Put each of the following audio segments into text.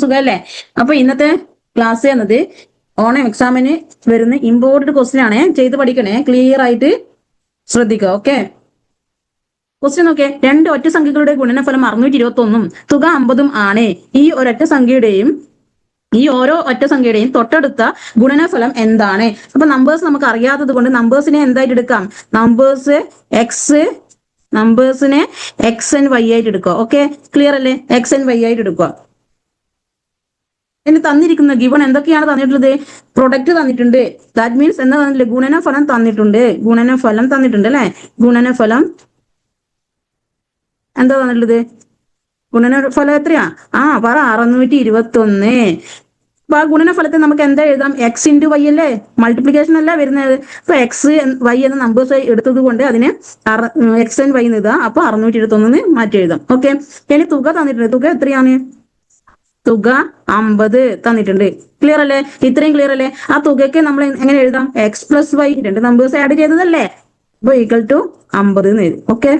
സുഖമല്ലേ? അപ്പൊ ഇന്നത്തെ ക്ലാസ് എന്നത് ഓണം എക്സാമിന് വരുന്ന ഇമ്പോർട്ടന്റ് ക്വസ്റ്റ്യൻ ആണ്. ചെയ്ത് പഠിക്കണേ, ക്ലിയർ ആയിട്ട് ശ്രദ്ധിക്കുക. ഓക്കെ, ക്വസ്റ്റ്യൻ നോക്കേ. രണ്ട് ഒറ്റ സംഖ്യകളുടെ ഗുണനഫലം 621 തുക 50 ആണ്. ഈ ഒരൊറ്റ സംഖ്യയുടെയും ഓരോ ഒറ്റ സംഖ്യയുടെയും തൊട്ടടുത്ത ഗുണനഫലം എന്താണ്? അപ്പൊ നമ്പേഴ്സ് നമുക്ക് അറിയാത്തത് കൊണ്ട് നമ്പേഴ്സിനെ എന്തായിട്ട് എടുക്കാം? നമ്പേഴ്സിനെ XNY ആയിട്ട് എടുക്കുക. ഓക്കെ, ക്ലിയർ അല്ലേ? XNY ആയിട്ട് എടുക്കുക. ഇനി തന്നിരിക്കുന്ന ഗിവൺ എന്തൊക്കെയാണ് തന്നിട്ടുള്ളത്? പ്രൊഡക്റ്റ് തന്നിട്ടുണ്ട്. ദാറ്റ് മീൻസ് എന്താ തന്നിട്ടില്ല? ഗുണനഫലം തന്നിട്ടുണ്ട്. ഗുണനഫലം തന്നിട്ടുണ്ട് അല്ലെ? ഗുണനഫലം എന്താ തന്നിട്ടുള്ളത്? ഗുണനഫലം എത്രയാ? പറ. 621. അപ്പൊ ആ ഗുണനഫലത്തെ നമുക്ക് എന്താ എഴുതാം? എക്സ് ഇൻറ്റു വൈ അല്ലേ? മൾട്ടിപ്ലിക്കേഷൻ അല്ല വരുന്നത്. അപ്പൊ എക്സ് വൈ എന്ന നമ്പേഴ്സ് എടുത്തത് കൊണ്ട് അതിനെ XNY എന്ന് എഴുതാം. അപ്പൊ 621 മാറ്റി എഴുതാം. ഓക്കെ, ഇനി തുക തന്നിട്ടുണ്ട്. തുക എത്രയാണ്? തുക 50 തന്നിട്ടുണ്ട്. ക്ലിയർ അല്ലേ? ഇത്രയും ക്ലിയർ അല്ലേ? ആ തുകയ്ക്ക് നമ്മൾ എങ്ങനെ എഴുതാം? X+Y, രണ്ട് നമ്പേഴ്സ് ആഡ് ചെയ്തതല്ലേ? അപ്പൊ ഈക്വൽ ടു 50 എന്ന് എഴുതും. ഓക്കെ,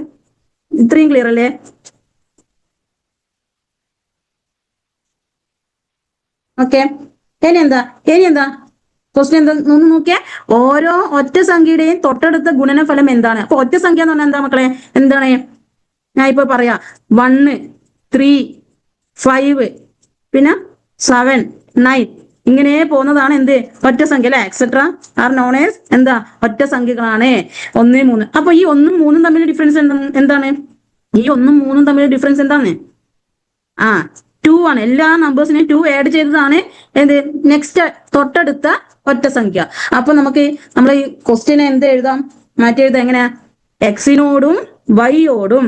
ഇത്രയും ക്ലിയർ അല്ലേ? ഓക്കെ, ഇനി എന്താ ക്വസ്റ്റ്യൻ എന്താ ഒന്ന് നോക്കിയേ. ഓരോ ഒറ്റ സംഖ്യയുടെയും തൊട്ടടുത്ത ഗുണനഫലം എന്താണ്? അപ്പൊ ഒറ്റ സംഖ്യ എന്ന് പറഞ്ഞാൽ എന്താ മക്കളെ? എന്താണ്? ഞാൻ ഇപ്പൊ പറയാ. 1, 3, 5, പിന്നെ 7, 9 ഇങ്ങനെ പോകുന്നതാണ് എന്ത്? ഒറ്റ സംഖ്യ അല്ലെ? എക്സെട്ര ആർ നോൺ ഏസ് എന്താ? ഒറ്റ സംഖ്യകളാണ്. 1, 3. അപ്പൊ ഈ 1 ഉം 3 ഉം തമ്മിൽ ഡിഫറൻസ് എന്താണ്? ഈ 1 ഉം 3 ഉം തമ്മിൽ ഡിഫറൻസ് എന്താണ്? 2 ആണ്. എല്ലാ നമ്പേഴ്സിനെയും 2 ആഡ് ചെയ്തതാണ് എന്ത്? നെക്സ്റ്റ് തൊട്ടടുത്ത ഒറ്റ സംഖ്യ. അപ്പൊ നമുക്ക് നമ്മൾ ഈ ക്വസ്റ്റ്യനെ എന്ത് എഴുതാം? മാറ്റി എഴുതാം. എങ്ങനെയാ? എക്സിനോടും വൈയോടും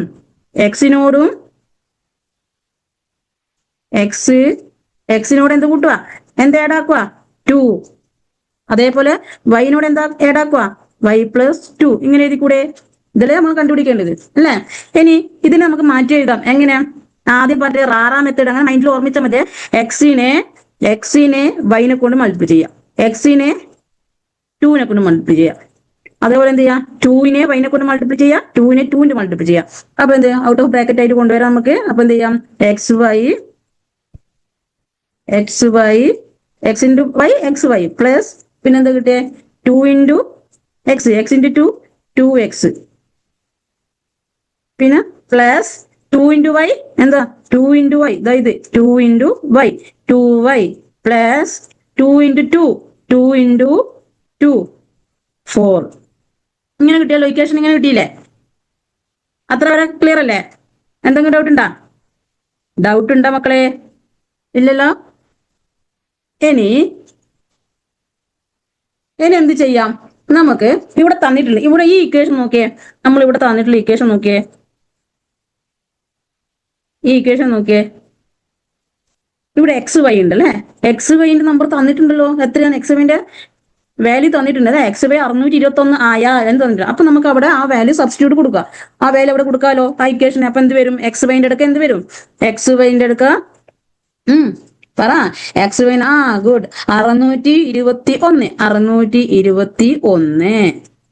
എക്സിനോട് എന്ത് കൂട്ടുക? എന്ത് ഏടാക്കുക? 2. അതേപോലെ വൈനോട് എന്താ ഏടാക്കുക? Y+2. ഇങ്ങനെ എഴുതി കൂടെ? ഇതിലെ നമ്മൾ കണ്ടുപിടിക്കേണ്ടത് അല്ലേ? ഇനി ഇതിനെ നമുക്ക് മാറ്റി എഴുതാം. എങ്ങനെയാ? ആദ്യം പറഞ്ഞ റാറാ മെത്തേഡ് അങ്ങനെ മൈൻഡിൽ ഓർമ്മിച്ചാൽ മതി. എക്സിനെ വൈനെ കൊണ്ട് മൾട്ടിപ്ലൈ ചെയ്യാം. എക്സിനെ 2നെ കൊണ്ട് മൾട്ടിപ്ലൈ ചെയ്യാം. അതേപോലെ എന്ത് ചെയ്യാം? 2നെ വൈനെ കൊണ്ട് മൾട്ടിപ്ലൈ ചെയ്യാം. 2നെ 2 മൾട്ടിപ്ലൈ ചെയ്യാം. അപ്പൊ എന്ത് ഔട്ട് ഓഫ് ബ്രാക്കറ്റ് ആയിട്ട് കൊണ്ടുവരാം നമുക്ക്. അപ്പൊ എന്ത് ചെയ്യാം? X into y XY plus പിന്നെന്താ കിട്ടിയേ? 2 ഇൻറ്റു എക്സ് ഇൻറ്റു 2 2x പിന്നെ പ്ലസ് 2 ഇൻറ്റു വൈ എന്താ? 2 ഇൻറ്റു വൈ ഇത് 2 into y 2y plus 2 into 2 into 2 4. ഇങ്ങനെ കിട്ടിയല്ലോ. ഇക്വേഷൻ ഇങ്ങനെ കിട്ടിയില്ലേ? അത്ര വരെ ക്ലിയർ അല്ലേ? എന്തെങ്കിലും ഡൗട്ട് ഉണ്ടോ മക്കളെ? ഇല്ലല്ലോ. ഇനി എന്ത് ചെയ്യാം? നമുക്ക് ഇവിടെ തന്നിട്ടില്ല. ഇവിടെ ഈ ഇക്വേഷൻ നോക്കിയേ. നമ്മൾ ഇവിടെ തന്നിട്ടുള്ള ഇക്വേഷൻ നോക്കിയേ. ഈ ഇക്വേഷൻ നോക്കിയേ. ഇവിടെ XY ഉണ്ട് അല്ലെ? XYന്റെ നമ്പർ തന്നിട്ടുണ്ടല്ലോ. എത്രയാണ് XYന്റെ വാല്യൂ തന്നിട്ടുണ്ട് അല്ലെ? XY 621 ആയാ എന്ന് തന്നിട്ടുണ്ട്. അപ്പൊ നമുക്ക് അവിടെ ആ വാല്യൂ സബ്സ്റ്റിറ്റ്യൂട്ട് കൊടുക്കുക. ആ വാല്യൂ അവിടെ കൊടുക്കാലോ ആ ഇക്വേഷൻ. അപ്പൊ എന്ത് വരും? XYന്റെ അടുക്ക എന്ത് വരും? XYന്റെ അടുക്ക പറ. XY good. 621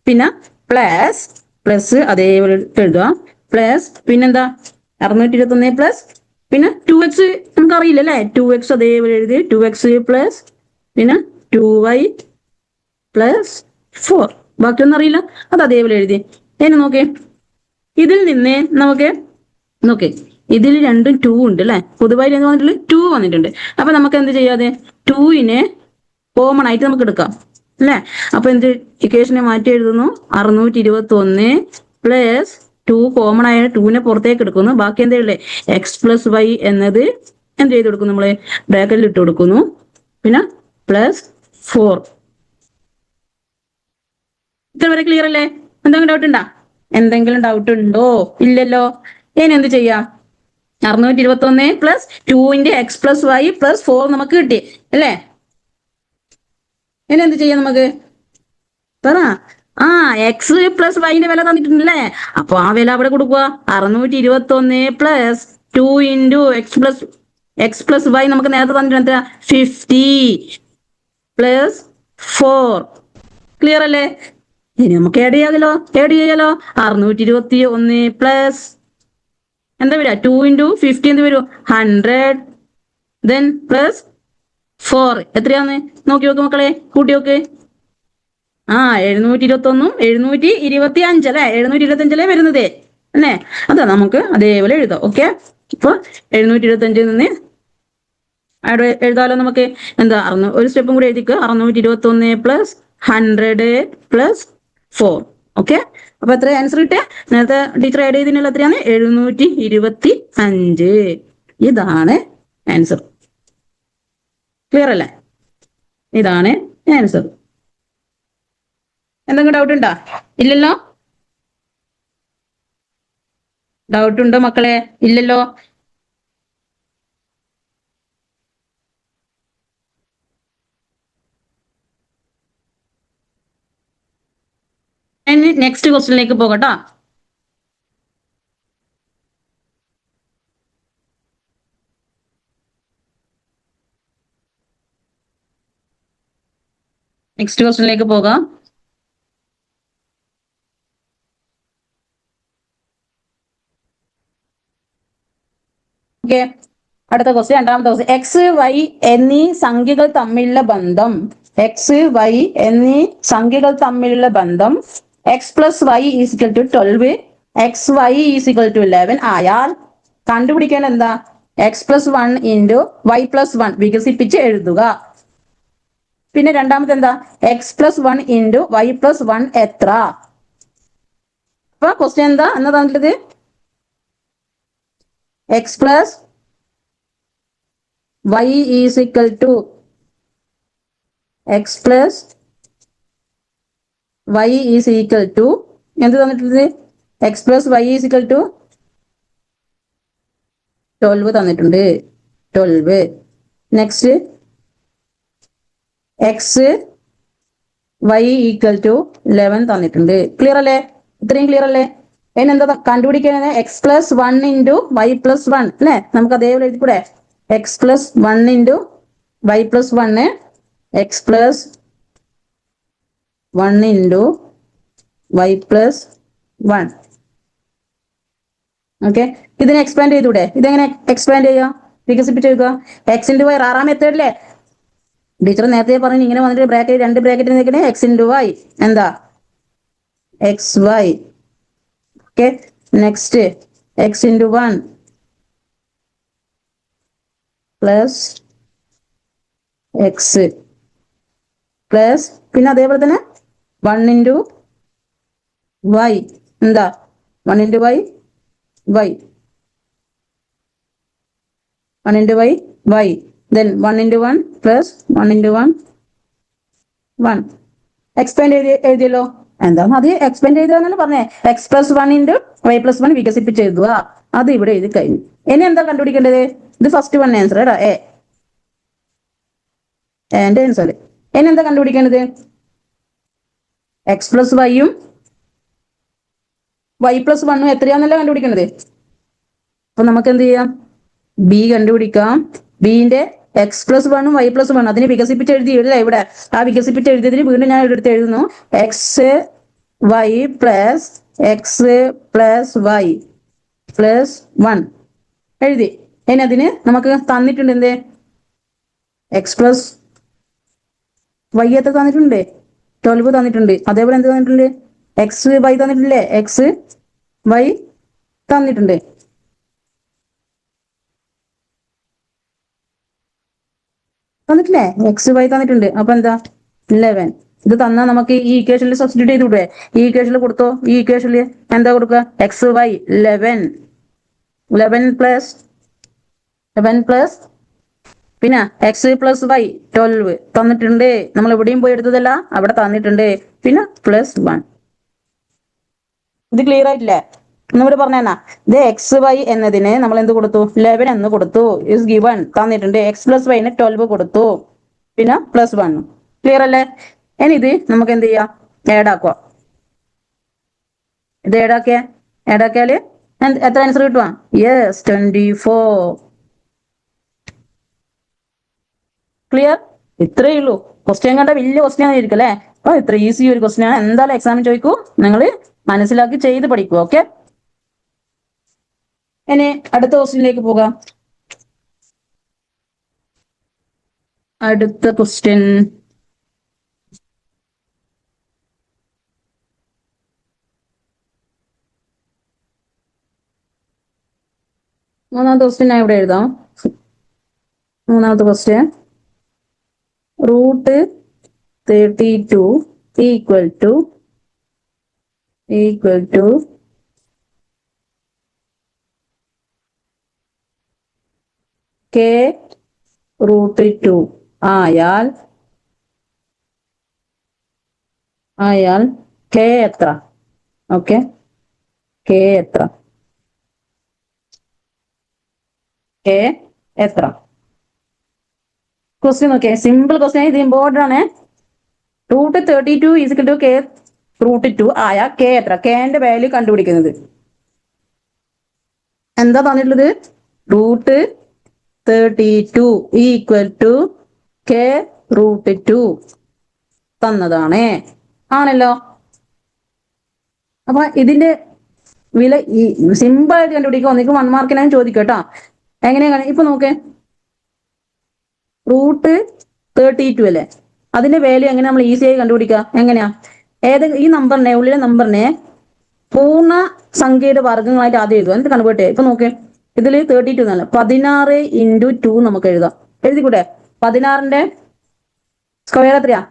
പിന്നെ പ്ലസ് അതേപോലെ എഴുതുക. പ്ലസ് പിന്നെന്താ? 621 പ്ലസ് പിന്നെ 2x നമുക്ക് അറിയില്ല അല്ലെ? 2x അതേപോലെ എഴുതി. 2x പ്ലസ് പിന്നെ 2y പ്ലസ് 4. ബാക്കിയൊന്നും അറിയില്ല, അത് അതേപോലെ എഴുതി. ഇനി നോക്കേ, ഇതിൽ നിന്ന് നമുക്ക് നോക്കേ, ഇതിൽ രണ്ടും 2 ഉണ്ട് അല്ലെ? പൊതുവായി എന്ത് വന്നിട്ടുള്ളത്? 2 വന്നിട്ടുണ്ട്. അപ്പൊ നമുക്ക് എന്ത് ചെയ്യാതെ 2നെ കോമൺ ആയിട്ട് നമുക്ക് എടുക്കാം അല്ലെ? അപ്പൊ എന്ത് ഇക്വേഷനെ മാറ്റി എഴുതുന്നു? 621 പ്ലസ് 2 കോമൺ ആയ 2നെ പുറത്തേക്ക് എടുക്കുന്നു. ബാക്കി എന്താ ഉള്ളത്? X+Y എന്നത് എന്ത് ചെയ്ത് കൊടുക്കും? നമ്മള് ബ്രാക്കറ്റിൽ ഇട്ട് കൊടുക്കുന്നു. പിന്നെ പ്ലസ് 4. ഇത്ര വരെ ക്ലിയർ അല്ലേ? എന്തെങ്കിലും ഡൗട്ട് ഉണ്ടോ? ഇല്ലല്ലോ. ഇനി എന്ത് ചെയ്യാം? 621 പ്ലസ് 2ന്റെ X+Y പ്ലസ് 4 നമുക്ക് കിട്ടി അല്ലേ? ഇനി എന്ത് ചെയ്യാം നമുക്ക്? പറ. X+Y വില തന്നിട്ടുണ്ടല്ലേ? അപ്പൊ ആ വില അവിടെ കൊടുക്കുക. 621 പ്ലസ് 2 ഇൻറ്റു X+Y നമുക്ക് നേരത്തെ തന്നിട്ടുണ്ട് 50 പ്ലസ് 4. ക്ലിയർ അല്ലേ? ഇനി നമുക്ക് ആഡ് ചെയ്യാലോ. 621 പ്ലസ് എന്താ വരിക? 2 ഇൻറ്റു 50 എന്ത് വരും? 100 ദെൻ പ്ലസ് 4 എത്രയാന്ന് നോക്കി നോക്ക് മക്കളെ, കൂട്ടി നോക്ക്. 721 725 അല്ലെ, 725 വരുന്നതേ അല്ലേ. അതാ നമുക്ക് അതേപോലെ എഴുതാം. ഓക്കെ, ഇപ്പൊ 725 നിന്ന് അവിടെ എഴുതാലോ നമുക്ക്. എന്താ ഒരു സ്റ്റെപ്പും കൂടി എഴുതിക്ക്. 621 പ്ലസ് 100 പ്ലസ് 4. ഓക്കെ, അപ്പൊ എത്ര ആൻസർ കിട്ടിയ? നേരത്തെ ടീച്ചർ ആഡ് ചെയ്തതിനുള്ള എത്രയാണ്? 725. ഇതാണ് ആൻസർ. ക്ലിയർ അല്ലേ? ഇതാണ് ആൻസർ. എന്തെങ്കിലും ഡൗട്ട് ഉണ്ടോ? ഇല്ലല്ലോ. ഡൗട്ട് ഉണ്ടോ മക്കളെ? ഇല്ലല്ലോ. നെക്സ്റ്റ് ക്വസ്റ്റ്യനിലേക്ക് പോകട്ടോ. നെക്സ്റ്റ് ക്വസ്റ്റ്യനിലേക്ക് പോകാം. ഓക്കെ, അടുത്ത ക്വസ്റ്റ്യൻ, രണ്ടാമത്തെ ക്വസ്റ്റ്യൻ. എക്സ് വൈ എന്നീ സംഖ്യകൾ തമ്മിലുള്ള ബന്ധം, എക്സ് വൈ എന്നീ സംഖ്യകൾ തമ്മിലുള്ള ബന്ധം X plus Y is equal to 12, X Y is equal to 11 ആയാൽ കണ്ടുപിടിക്കേണ്ട എന്താ? X plus 1 into Y plus 1 വികസിപ്പിച്ച് എഴുതുക. പിന്നെ രണ്ടാമത്തെ എന്താ? X plus 1 into Y plus 1 എത്ര? അപ്പൊ ക്വസ്റ്റ്യൻ എന്താ എന്നാ തന്നിട്ടത്? X plus y is equal to x plus y is equal to എന്ത് തന്നിട്ടുള്ളത്? x plus y is equal to 12 തന്നിട്ടുണ്ട്. 12. Next x y equal to 11 തന്നിട്ടുണ്ട്. ക്ലിയർ അല്ലേ? ഇത്രയും ക്ലിയർ അല്ലേ? ഇനി എന്താ കണ്ടുപിടിക്കുന്നത്? X plus 1 into Y plus 1 അല്ലേ? നമുക്ക് അതേപോലെ എഴുതി കൂടെ. X plus 1 into Y plus 1, x plus 1 into Y plus 1. Okay, ഇതിനെ എക്സ്പാൻഡ് ചെയ്തൂടെ? ഇതെങ്ങനെ എക്സ്പാൻഡ് ചെയ്യുക? വികസിപ്പിച്ച് എഴുതുക. എക്സ് ഇൻറ്റു വൈ 6ാം മെത്തേഡിലെ ടീച്ചർ നേരത്തെ പറഞ്ഞു ഇങ്ങനെ വന്നിട്ട് ബ്രാക്കറ്റ് 2 ബ്രാക്കറ്റ് നിൽക്കണേ. എക്സ് ഇൻറ്റു വൈ എന്താ? X y. Okay, next x into 1 plus x plus പിന്നെ അതേപോലെ തന്നെ 1 ഇൻറ്റു വൈ എന്താ? 1 into Y Y, 1 into Y Y. Then 1 into 1 plus 1 into 1 1. Expand എഴുതിയല്ലോ. എന്താന്ന് അത് എക്സ്പാൻഡ് ചെയ്തതെന്നല്ല പറഞ്ഞേ. X plus 1 into Y plus 1 വികസിപ്പിച്ച് എഴുതുക. അത് ഇവിടെ എഴുതി കഴിഞ്ഞു. ഇനി എന്താ കണ്ടുപിടിക്കേണ്ടത്? ഇത് ഫസ്റ്റ് 1 ആൻസർ കേട്ടോ. എന്റെ ആൻസർ. ഇനി എന്താ കണ്ടുപിടിക്കേണ്ടത്? എക്സ് പ്ലസ് വൈയും വൈ പ്ലസ് 1 എത്രയാന്നല്ല കണ്ടുപിടിക്കേണ്ടത്. അപ്പൊ നമുക്ക് എന്ത് ചെയ്യാം? ബി കണ്ടുപിടിക്കാം. ബിന്റെ എക്സ് പ്ലസ് 1ഉം വൈ പ്ലസ് 1 അതിനെ വികസിപ്പിച്ച് എഴുതിയില്ല ഇവിടെ. ആ വികസിപ്പിച്ച് എഴുതിയതിന് വീണ്ടും ഞാൻ എടുത്ത് എഴുതുന്നു. X y plus x plus y plus 1 എഴുതി. ഇനി അതിന് നമുക്ക് തന്നിട്ടുണ്ട് എന്ത്? എക്സ് പ്ലസ് വൈ എത്ര തന്നിട്ടുണ്ട്? 12 തന്നിട്ടുണ്ട്. അതേപോലെ എന്ത് തന്നിട്ടുണ്ട്? എക്സ് വൈ തന്നിട്ടില്ലേ? എക്സ് വൈ തന്നിട്ടുണ്ട്. തന്നിട്ടില്ലേ? എക്സ് വൈ തന്നിട്ടുണ്ട്. അപ്പൊ എന്താ? 11. ഇത് തന്നാൽ നമുക്ക് ഈ ഇക്വേഷനിൽ സബ്സ്റ്റിറ്റ്യൂട്ട് ചെയ്തുകൂടെ? ഈ ഇക്വേഷനിൽ കൊടുത്തോ. ഈ ഇക്വേഷനിൽ എന്താ കൊടുക്കുക? എക്സ് വൈ 11 പ്ലസ് 11 പ്ലസ് പിന്നെ എക്സ് പ്ലസ് വൈ 12 തന്നിട്ടുണ്ട്. നമ്മൾ എവിടെയും പോയി എടുത്തതല്ല, അവിടെ തന്നിട്ടുണ്ട്. പിന്നെ പ്ലസ് 1. ഇത് ക്ലിയർ ആയിട്ടില്ലേ? ഒന്നുകൂടി പറഞ്ഞാ. ഇത് എക്സ് വൈ എന്നതിന് നമ്മൾ എന്ത് കൊടുത്തു? 11 എന്ന് കൊടുത്തു. ഇസ് ഗിവൺ തന്നിട്ടുണ്ട്. എക്സ് പ്ലസ് വൈന് 12 കൊടുത്തു. പിന്നെ പ്ലസ് 1. ക്ലിയർ അല്ലേ? ഇനി ഇത് നമുക്ക് എന്ത് ചെയ്യാം? ആഡ് ആക്കുക. ഇത് ആഡാക്കിയാല് എത്ര ആൻസർ കിട്ടുക? യെസ്, 24. ക്ലിയർ? ഇത്രയേ ഉള്ളൂ. ക്വസ്റ്റ്യൻ കണ്ട വലിയ ക്വസ്റ്റ്യൻ ആയിരിക്കും അല്ലേ? അപ്പൊ ഇത്ര ഈസി ഒരു ക്വസ്റ്റ്യൻ ആണ്. എന്തായാലും എക്സാമിന് ചോദിക്കൂ. നിങ്ങൾ മനസ്സിലാക്കി ചെയ്ത് പഠിക്കൂ. ഓക്കെ, ഇനി അടുത്ത ക്വസ്റ്റ്യനിലേക്ക് പോകാം. അടുത്ത ക്വസ്റ്റ്യൻ. മൂന്നാമത്തെ ക്വസ്റ്റ്യൻ ഞാൻ ഇവിടെ എഴുതാം. മൂന്നാമത്തെ question, root 32 equal to k root 2 ആയാൽ കെ എത്ര? ഓക്കെ, കെ എത്ര? കെ എത്ര? ക്വസ്റ്റ്യൻ നോക്കിയേ, സിമ്പിൾ ക്വസ്റ്റ്യൻ, ഇത് ഇമ്പോർട്ടൻ്റ് ആണ്. Root 32 equal to k root 2 ആയ കെ എത്ര? കെന്റെ വാല്യൂ കണ്ടുപിടിക്കുന്നത്. എന്താ തന്നിട്ടുള്ളത്? Root 32 equal to k root 2 തന്നതാണ്, ആണല്ലോ. അപ്പൊ ഇതിന്റെ വില ഈ സിമ്പിൾ ആയിട്ട് കണ്ടുപിടിക്കുക. ഒന്നിക്ക് 1 മാർക്കിനായി ചോദിക്കും കേട്ടോ. എങ്ങനെയാണ് ഇപ്പൊ നോക്കേ, റൂട്ട് 32 അല്ലേ, അതിന്റെ വാല്യൂ എങ്ങനെ നമ്മൾ ഈസി ആയി കണ്ടുപിടിക്കുക? എങ്ങനെയാ? ഈ നമ്പറിനെ, ഉള്ളിലെ നമ്പറിനെ പൂർണ്ണ സംഖ്യയുടെ വർഗ്ഗങ്ങളായിട്ട് ആദ്യം എഴുതുക, എന്നിട്ട് കൺവേർട്ട് ചെയ്യുക. ഇപ്പൊ നോക്കേ, ഇതിൽ 32 എന്നല്ല, 16 ഇൻറ്റു 2 നമുക്ക് എഴുതാം. എഴുതിക്കൂടെ? 16ന്റെ സ്ക്വയർ എത്രയാ?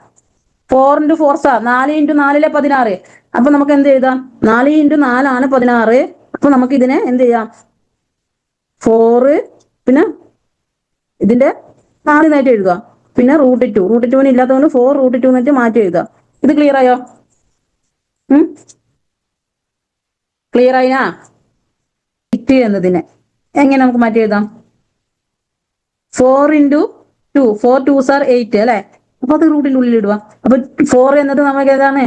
4 ഇൻറ്റു 4 സാർ 4 ഇൻറ്റു 4 16. അപ്പൊ നമുക്ക് എന്ത് എഴുതാം? 4 ഇൻറ്റു 4 ആണ് 16. അപ്പൊ നമുക്ക് ഇതിനെ എന്ത് ചെയ്യാം? 4 പിന്നെ ഇതിന്റെ 4 എന്നായിട്ട് എഴുതുക. പിന്നെ റൂട്ട് 2, റൂട്ട് 2 ഇല്ലാത്തതുകൊണ്ട് 4 റൂട്ട് 2 എന്നിട്ട് മാറ്റി എഴുതുക. ഇത് ക്ലിയർ ആയോ? ക്ലിയർ ആയിനാ? ഇറ്റ് എന്നതിനെ എങ്ങനെ നമുക്ക് മാറ്റി എഴുതാം? 4 ഇൻറ്റു 2, 4 2s are 8 അല്ലെ? അപ്പൊ അത് റൂട്ടിന്റെ ഉള്ളിൽ ഇടുക. അപ്പൊ 4 എന്നത് നമുക്ക് ഏതാണ്?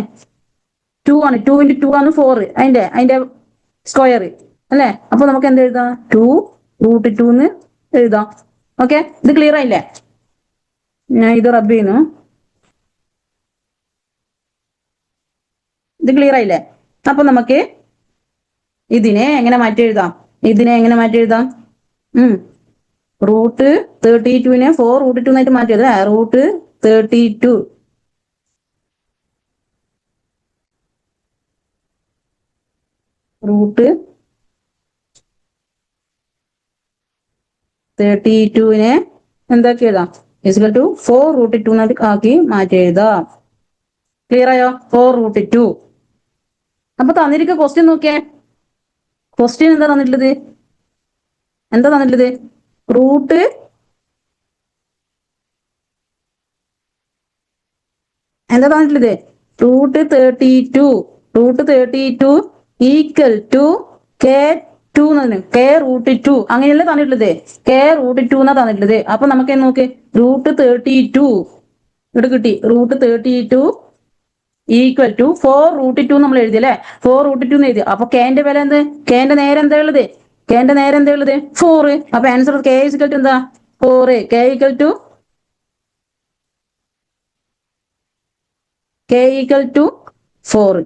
2 ആണ്. 2 ഇൻറ്റു 2 ആണ് 4, അതിന്റെ സ്ക്വയർ അല്ലെ? അപ്പൊ നമുക്ക് എന്ത് എഴുതാം? 2 റൂട്ട് 2 എന്ന് എഴുതാം. ഓക്കെ, ഇത് ക്ലിയർ ആയില്ലേ? ഞാൻ ഇത് റബ്ബ് ചെയ്യുന്നു. ഇത് ക്ലിയർ ആയില്ലേ? അപ്പൊ നമുക്ക് ഇതിനെ എങ്ങനെ മാറ്റി എഴുതാം? റൂട്ട് 32നെ 4 റൂട്ട് 2 എന്നായിട്ട് മാറ്റിയത്. റൂട്ട് 32 റൂട്ട് 32നെ എന്താക്കി എഴുതാം? ഈക്വൽ ടു 4 റൂട്ട് 2 എന്നായിട്ട് ആക്കി മാറ്റി എഴുതാം. ക്ലിയർ ആയോ? 4 റൂട്ട് 2. അപ്പൊ തന്നിരിക്കുന്ന ക്വസ്റ്റ്യൻ നോക്കിയേ. ക്വസ്റ്റ്യൻ എന്താ തന്നിട്ടുള്ളത്? റൂട്ട് എന്താ തന്നിട്ടുള്ളത്? Root 32 equal to k 2 k root 2 അങ്ങനെയല്ലേ തന്നിട്ടുള്ളത്? കെ റൂട്ട് 2 എന്നാ തന്നിട്ടുള്ളത്. അപ്പൊ നമുക്ക് നോക്ക്, റൂട്ട് 32 ഇവിടെ കിട്ടി. റൂട്ട് 32 ഈക്വൽ ടു 4 റൂട്ട് 2 നമ്മൾ എഴുതി അല്ലെ? 4 റൂട്ട് 2 എന്ന് എഴുതി. അപ്പൊ കെന്റെ വില എന്ത്? കെന്റെ നേരെ എന്താ ഉള്ളത്? 4. അപ്പൊ ആൻസർ കെ ഈക്വൽ ടു എന്താ? 4. K equal to 4.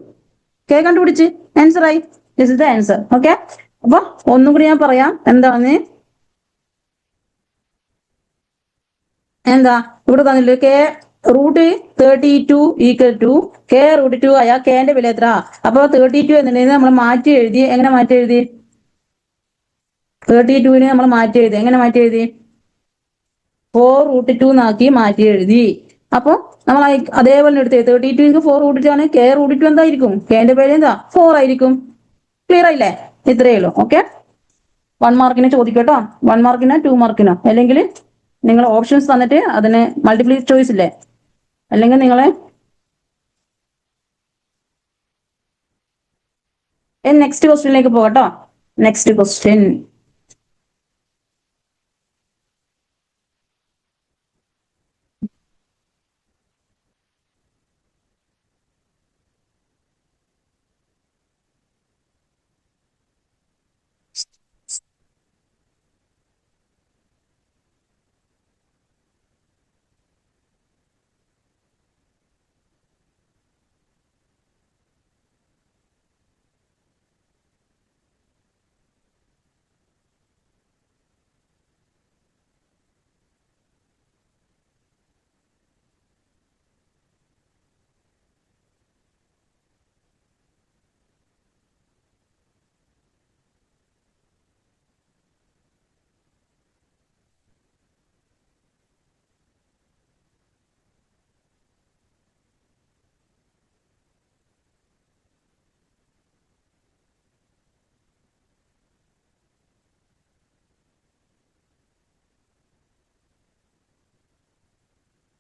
കെ കണ്ടുപിടിച്ച് ആൻസർ ആയി. This is the answer. Okay, അപ്പൊ ഒന്നും കൂടി ഞാൻ പറയാം. എന്താ ഇവിടെ തന്നില്ല? K root 32 equal to k root 2 ആയ കെന്റെ വില എത്ര? അപ്പൊ 32 എന്നുണ്ടെങ്കിൽ നമ്മൾ മാറ്റി എഴുതി. എങ്ങനെ മാറ്റി എഴുതി? 32നെ നമ്മൾ മാറ്റി എഴുതി. എങ്ങനെ മാറ്റി എഴുതി? 4 റൂട്ട് 2 എന്നാക്കി മാറ്റി എഴുതി. അപ്പൊ നമ്മൾ അതേപോലെ എടുത്ത് 32 4 റൂട്ട് 2 ആണ്. കെ റൂട്ട് 2 എന്തായിരിക്കും? കെന്റെ പേര് എന്താ? 4 ആയിരിക്കും. ക്ലിയർ ആയില്ലേ? ഇത്രയേ ഉള്ളൂ. ഓക്കെ, 1 മാർക്കിന് ചോദിക്കട്ടോ. 1 മാർക്കിനോ 2 മാർക്കിനോ, അല്ലെങ്കിൽ നിങ്ങൾ ഓപ്ഷൻസ് തന്നിട്ട് അതിന് മൾട്ടിപ്പിൾ ചോയ്സ് ഇല്ലേ, അല്ലെങ്കിൽ നിങ്ങളെ നെക്സ്റ്റ് ക്വസ്റ്റ്യനിലേക്ക് പോകട്ടോ. നെക്സ്റ്റ് ക്വസ്റ്റ്യൻ,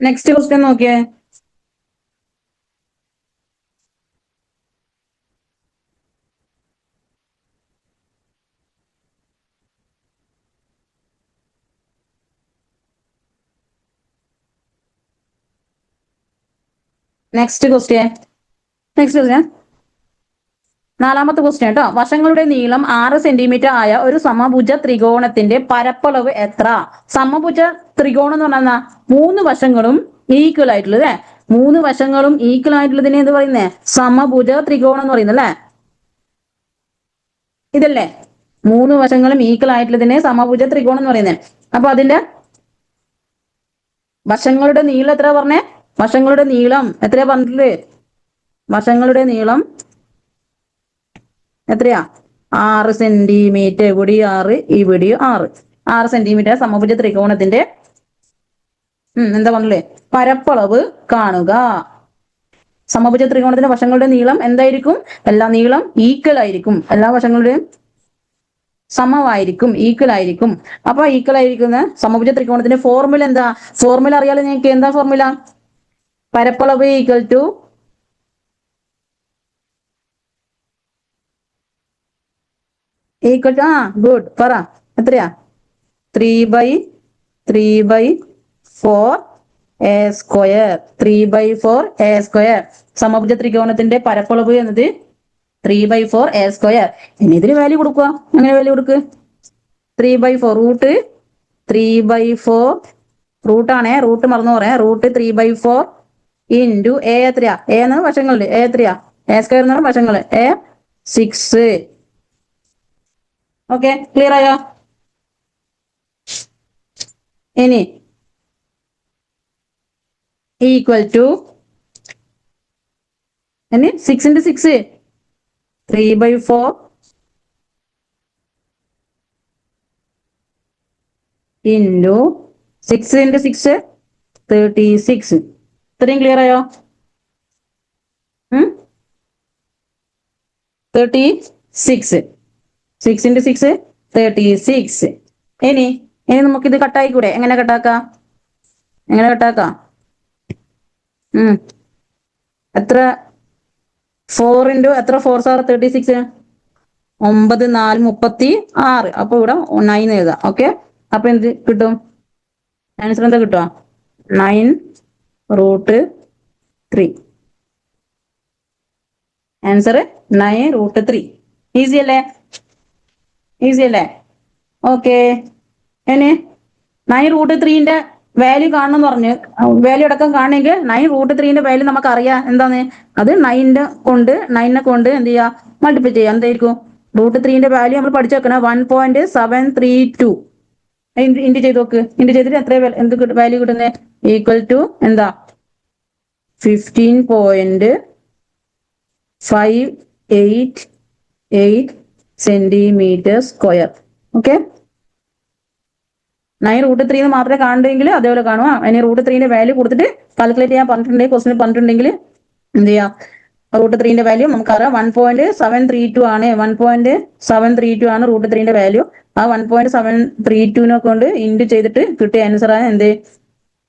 നെക്സ്റ്റ് ക്വസ്റ്റ്യൻ നോക്കിയേ. നെക്സ്റ്റ് ക്വസ്റ്റ്യൻ നാലാമത്തെ ക്വസ്റ്റ്യൻ കേട്ടോ. വശങ്ങളുടെ നീളം 6 സെന്റിമീറ്റർ ആയ ഒരു സമഭുജ ത്രികോണത്തിന്റെ പരപ്പളവ് എത്ര? സമഭുജ ത്രികോണം എന്ന് പറഞ്ഞാൽ 3 വശങ്ങളും ഈക്വൽ ആയിട്ടുള്ളത് അല്ലെ. 3 വശങ്ങളും ഈക്വൽ ആയിട്ടുള്ളതിനെ എന്ത് പറയുന്നേ? സമഭുജ ത്രികോണം എന്ന് പറയുന്നത് അല്ലെ. ഇതല്ലേ 3 വശങ്ങളും ഈക്വൽ ആയിട്ടുള്ളതിനെ സമഭുജ ത്രികോണം എന്ന് പറയുന്നത്. അപ്പൊ അതിന്റെ വശങ്ങളുടെ നീളം എത്ര പറഞ്ഞേ? വശങ്ങളുടെ നീളം എത്രയാ പറഞ്ഞിട്ടുള്ളത്? വശങ്ങളുടെ നീളം എത്രയാ? 6 സെന്റിമീറ്റർ. ഇവിടെ 6, ഇവിടെ 6 സെന്റിമീറ്റർ സമഭുജ ത്രികോണത്തിന്റെ എന്താ പറഞ്ഞില്ലേ? പരപ്പളവ് കാണുക. സമഭുജ ത്രികോണത്തിന്റെ വശങ്ങളുടെ നീളം എന്തായിരിക്കും? എല്ലാ നീളം ഈക്വൽ ആയിരിക്കും. എല്ലാ വശങ്ങളുടെയും സമമായിരിക്കും, ഈക്വൽ ആയിരിക്കും. അപ്പൊ ഈക്വൽ ആയിരിക്കുന്ന സമഭുജ ത്രികോണത്തിന്റെ ഫോർമുല എന്താ? ഫോർമുല അറിയാലോ നിങ്ങൾക്ക്. എന്താ ഫോർമുല? പരപ്പളവ് ഈക്വൽ ടു ഗുഡ് പറ. എത്രയാ? 3/4 a സ്ക്വയർ. 3/4 a square. സമഭുജ ത്രികോണത്തിന്റെ പരപ്പളവ് എന്നത് 3/4 a സ്ക്വയർ. ഇനി ഇതിന് വാല്യൂ കൊടുക്കുക. അങ്ങനെ വാല്യൂ കൊടുക്ക്. 3/4 റൂട്ട് 3/4 റൂട്ടാണേ. റൂട്ട് മറന്നു പറയാം. റൂട്ട് 3/4 ഇൻറ്റു എ എത്രയാ? എ എന്നാണ് വശങ്ങളിൽ. എ എത്രയാ? എ സ്ക്വയർ എന്നാണ് വശങ്ങള്. എ 6. ഓക്കെ, ക്ലിയർ ആയോ? ഇനി equal to 6 into 6 3/4 into 6 into 6 36. ഇത്രയും ക്ലിയർ ആയോ? 36. 6 into 6 36. ഇനി നമുക്കിത് കട്ടായിക്കൂടെ? എങ്ങനെ കട്ടാക്കാം? എത്ര? 4 into എത്ര? 4 are 36. 9 4 36. അപ്പൊ ഇവിടെ 9 എഴുതാം. ഓക്കെ, അപ്പൊ എന്ത് കിട്ടും? ആൻസർ എന്താ കിട്ടുക? 9√3. ആൻസർ 9√3. ഈസി അല്ലേ? ഓക്കെ. ഇനി 9√3ന്റെ വാല്യൂ കാണണമെന്ന് പറഞ്ഞ് വാല്യൂ അടക്കം കാണണമെങ്കിൽ 9√3ന്റെ വാല്യൂ നമുക്ക് അറിയാം. എന്താണ് അത്? 9നെ കൊണ്ട് എന്ത് ചെയ്യാ? മൾട്ടിപ്ലൈ ചെയ്യാം. എന്തായിരിക്കും? √3ന്റെ വാല്യൂ നമ്മൾ പഠിച്ചു വെക്കണം. 1.732. ഇൻറ്റു ചെയ്ത് നോക്ക്. ഇൻറ്റു ചെയ്തിട്ട് എത്ര എന്ത് വാല്യൂ കിട്ടുന്നത്? ഈക്വൽ ടു എന്താ? 15.588 സെന്റിമീറ്റർ സ്ക്വയർ. ഓക്കെ, 9√3 മാത്രമേ കാണുന്നെങ്കിൽ അതേപോലെ കാണുക. അതിന് √3ന്റെ വാല്യൂ കൊടുത്തിട്ട് കാൽക്കുലേറ്റ് ചെയ്യാൻ പറഞ്ഞിട്ടുണ്ടെങ്കിൽ, ക്വസ്റ്റിന് പറഞ്ഞിട്ടുണ്ടെങ്കിൽ എന്ത് ചെയ്യാം? √3ന്റെ വാല്യൂ നമുക്കറിയാം 1.732 ആണ്. 1.732 ആണ് √3ന്റെ വാല്യൂ. ആ 1.732നെ കൊണ്ട് ഇൻറ്റു ചെയ്തിട്ട് കിട്ടിയ ആൻസർ ആണ് എന്ത്?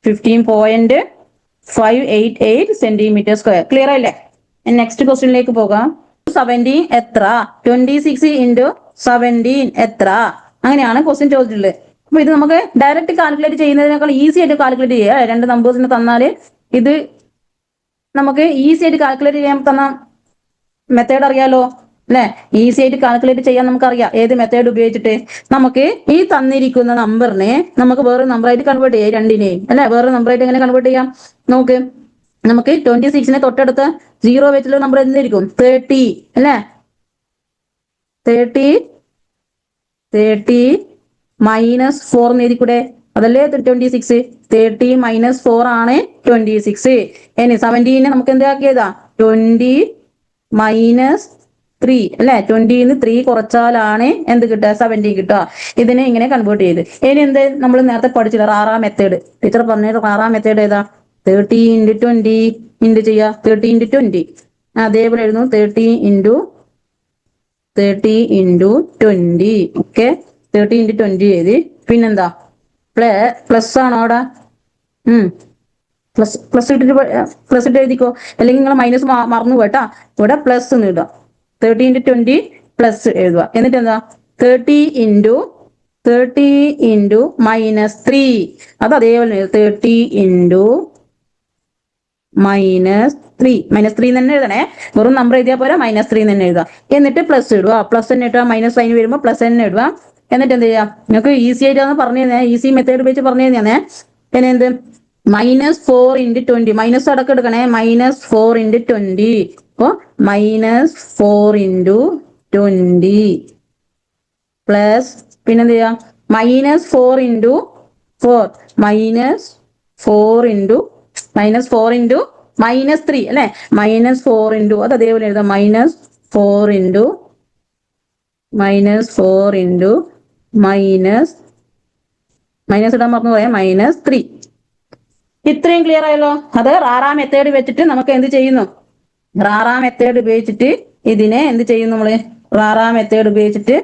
15.588 സെന്റിമീറ്റർ സ്ക്വയർ. ക്ലിയർ അല്ലേ? നെക്സ്റ്റ് ക്വസ്റ്റ്യനിലേക്ക് പോകാം. 17 എത്ര? 26 into 17 എത്ര? അങ്ങനെയാണ് ക്വസ്റ്റ്യൻ ചോദിച്ചിട്ടുള്ളത്. അപ്പൊ ഇത് നമുക്ക് ഡയറക്റ്റ് കാൽക്കുലേറ്റ് ചെയ്യുന്നതിനേക്കാൾ ഈസി ആയിട്ട് കാൽക്കുലേറ്റ് ചെയ്യുക. 2 നമ്പേഴ്സിന് തന്നാല് ഇത് നമുക്ക് ഈസി ആയിട്ട് കാൽക്കുലേറ്റ് ചെയ്യാൻ തന്ന മെത്തേഡ് അറിയാലോ അല്ലെ? ഈസി ആയിട്ട് കാൽക്കുലേറ്റ് ചെയ്യാൻ നമുക്കറിയാം. ഏത് മെത്തേഡ് ഉപയോഗിച്ചിട്ട്? നമുക്ക് ഈ തന്നിരിക്കുന്ന നമ്പറിനെ നമുക്ക് വേറെ നമ്പറായിട്ട് കൺവേർട്ട് ചെയ്യാം. രണ്ടിനെയും അല്ലെ? വേറെ നമ്പറായിട്ട് എങ്ങനെ കൺവേർട്ട് ചെയ്യാം? നമുക്ക് 26നെ തൊട്ടടുത്ത 0 വെച്ചുള്ള നമ്പർ എന്തായിരിക്കും? 30 അല്ലെ? 30 മൈനസ് 4 എന്ന് എഴുതിക്കൂടെ? അതല്ലേ 26. 30 മൈനസ് 4 ആണ് 26. ഇനി 17നെ നമുക്ക് എന്താക്കിയതാ? 20 മൈനസ് 3 അല്ലെ? 20ന്ന് 3 കുറച്ചാലാണ് എന്ത് കിട്ടുക? 17 കിട്ടുക. ഇതിനെ ഇങ്ങനെ കൺവേർട്ട് ചെയ്ത് ഇനി എന്ത് നമ്മൾ നേരത്തെ പഠിച്ചില്ല? റാറാ മെത്തേഡ്. ടീച്ചർ പറഞ്ഞത് റാറാ മെത്തേഡ് ഏതാ? 30 into 20 ഇൻറ്റു ചെയ്യുക. 30 into 20 അതേപോലെ എഴുതുന്നു. 30 into 20. ഓക്കെ, 30 into 20 എഴുതി. പിന്നെന്താ? പ്ലസ് ആണോ അവിടെ? പ്ലസ് ഇട്ടിട്ട് പ്ലസ് ഇട്ട് എഴുതിക്കോ, അല്ലെങ്കിൽ നിങ്ങൾ മൈനസ് മറന്നു പോട്ടാ. ഇവിടെ പ്ലസ് എന്ന് ഇടുക. 30 × 20 പ്ലസ് എഴുതുക. എന്നിട്ട് എന്താ 30 × -3 അത് അതേപോലെ -3 -3 തന്നെ എഴുതണേ. വെറും നമ്പർ എഴുതിയാൽ പോരാ, -3 തന്നെ എഴുതുക. എന്നിട്ട് പ്ലസ് ഇടുക. പ്ലസ് തന്നെ ഇട്ടുക. മൈനസ് സൈൻ വരുമ്പോൾ പ്ലസ് തന്നെ ഇടുക. എന്നിട്ട് എന്ത് ചെയ്യുക, നിങ്ങൾക്ക് ഈസി ആയിട്ടാണ് പറഞ്ഞു തന്നെ, ഈസി മെത്തേഡ് ഉപയോഗിച്ച് പറഞ്ഞു തന്നെ. പിന്നെ എന്ത് -4 × 20 മൈനസ് അടക്കം എടുക്കണേ. -4 × 20 അപ്പോ -4 × 20 പ്ലസ് പിന്നെന്ത് ചെയ്യാം -4 × 4 -4 × -3 അല്ലെ. -4 × അത് അതേപോലെ എഴുതാം. -4 × മൈനസ് ഇടാൻ മറന്നു പോയാൽ -3. ഇത്രയും ക്ലിയർ ആയല്ലോ. അത് റാറാ മെത്തേഡ് വെച്ചിട്ട് നമുക്ക് എന്ത് ചെയ്യുന്നു, റാറാ മെത്തേഡ് ഉപയോഗിച്ചിട്ട് ഇതിനെ എന്ത് ചെയ്യുന്നു നമ്മള്, റാറാ മെത്തേഡ് ഉപയോഗിച്ചിട്ട്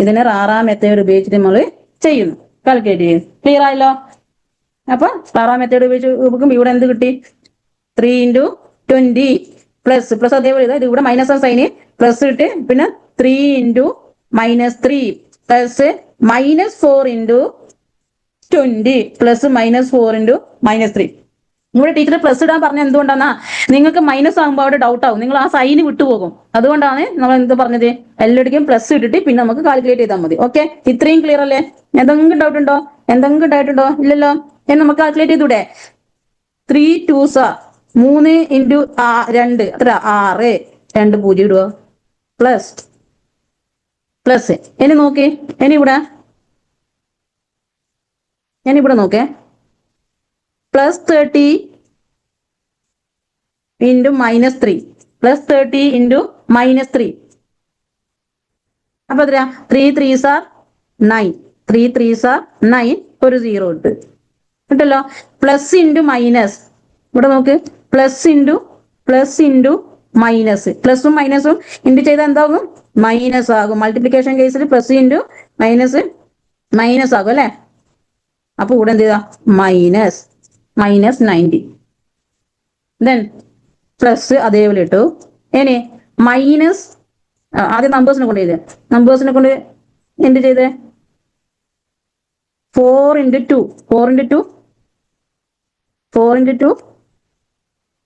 ഇതിനെ റാറാ മെത്തേഡ് ഉപയോഗിച്ചിട്ട് നമ്മൾ ചെയ്യുന്നു, കാൽക്കുലേറ്റ് ചെയ്യുന്നു. ക്ലിയർ ആയല്ലോ. അപ്പൊ റാറാ മെത്തേഡ് ഉപയോഗിച്ച് നോക്കുമ്പോൾ ഇവിടെ എന്ത് കിട്ടി, 3 × 20 പ്ലസ് അതേപോലെ ഇത് ഇവിടെ മൈനസ് സൈന് പ്ലസ് ഇട്ട് പിന്നെ 3 × -3 പ്ലസ് -4 × 20 പ്ലസ് -4 × -3. ഇവിടെ ടീച്ചർ പ്ലസ് ഇടാൻ പറഞ്ഞ എന്തുകൊണ്ടാന്നാ, നിങ്ങൾക്ക് മൈനസ് ആകുമ്പോൾ അവിടെ ഡൗട്ട് ആവും, നിങ്ങൾ ആ സൈന് വിട്ടുപോകും. അതുകൊണ്ടാണ് നമ്മൾ എന്ത് പറഞ്ഞത്, എല്ലായിടക്കും പ്ലസ് ഇട്ടിട്ട് പിന്നെ നമുക്ക് കാൽക്കുലേറ്റ് ചെയ്താൽ മതി. ഓക്കെ, ഇത്രയും ക്ലിയർ അല്ലേ? എന്തെങ്കിലും ഡൗട്ട് ഉണ്ടോ? ഇല്ലല്ലോ. എന്ന് നമുക്ക് കാൽക്കുലേറ്റ് ചെയ്തൂടെ? 3 2s 3 × 2 അത്ര 6 2 0 ഇടുക പ്ലസ് ഇനി നോക്കി, ഇനി ഇവിടെ നോക്കേ, +30 × -3 +30 × -3 അപ്പൊ എത്രയാ, 3 3s 9 3 3s 9 ഒരു 0 ഇട്ട് കിട്ടല്ലോ. പ്ലസ് ഇൻറ്റു മൈനസ്, ഇവിടെ നോക്ക്, പ്ലസ് ഇൻറ്റു മൈനസ്, പ്ലസും മൈനസും ഇൻറ്റു ചെയ്താൽ എന്താകും, മൈനസ് ആകും. മൾട്ടിപ്ലിക്കേഷൻ കേസിൽ പ്ലസ് ഇൻറ്റു മൈനസ് ആകും അല്ലെ. അപ്പൊ ഇവിടെ എന്ത് ചെയ്താ -90 ദെൻ പ്ലസ് അതേപോലെ ഇട്ടു. ഇനി മൈനസ് ആദ്യം നമ്പേഴ്സിനെ കൊണ്ട് എന്ത് ചെയ്തേ, 4 × 2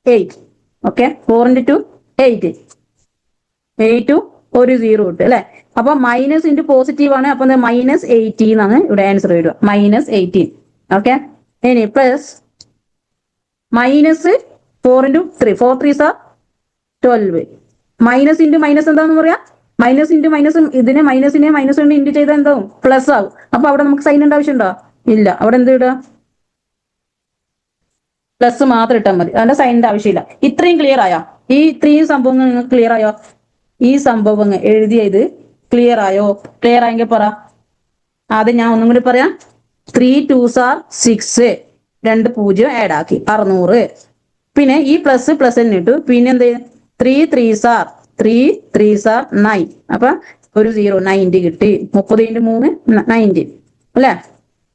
8. ഓക്കെ, 4 × 2 8 ഒരു 0 ഇട്ട് അല്ലെ. അപ്പൊ മൈനസ് ഇൻറ്റു പോസിറ്റീവ് ആണ്. അപ്പൊ -18 എന്നാണ് ഇവിടെ ആൻസർ വരിക, -18. ഓക്കെ, ഇനി plus -4 × 3 4 3s 12 minus into minus എന്താന്ന് പറയാ, മൈനസ് ഇൻറ്റു മൈനസും ഇതിനെ മൈനസിനെ മൈനസ് കൊണ്ട് ഇൻറ്റു ചെയ്താൽ എന്താവും, പ്ലസ് ആവും. അപ്പൊ അവിടെ നമുക്ക് സൈൻ ഇടേണ്ട ആവശ്യമുണ്ടോ? ഇല്ല. അവിടെ എന്ത് ഇടുക, പ്ലസ് മാത്രം ഇട്ടാൽ മതി, അതിന്റെ സൈനിന്റെ ആവശ്യമില്ല. ഇത്രയും ക്ലിയർ ആയോ? ഈ ഇത്രയും സംഭവങ്ങൾ നിങ്ങൾക്ക് ക്ലിയർ ആയോ? ഈ സംഭവങ്ങൾ എഴുതിയ ഇത് ക്ലിയർ ആയോ? ക്ലിയർ ആയെങ്കിൽ പറ. ആദ്യം ഞാൻ ഒന്നും കൂടി പറയാം. 3 2s 6 2 0 ആഡ് ആക്കി 600. പിന്നെ ഈ പ്ലസ് തന്നെ ഇട്ടു. പിന്നെ എന്ത് 3 3s 9 അപ്പൊ ഒരു 0 90 കിട്ടി. 30 × 3 90 അല്ലെ.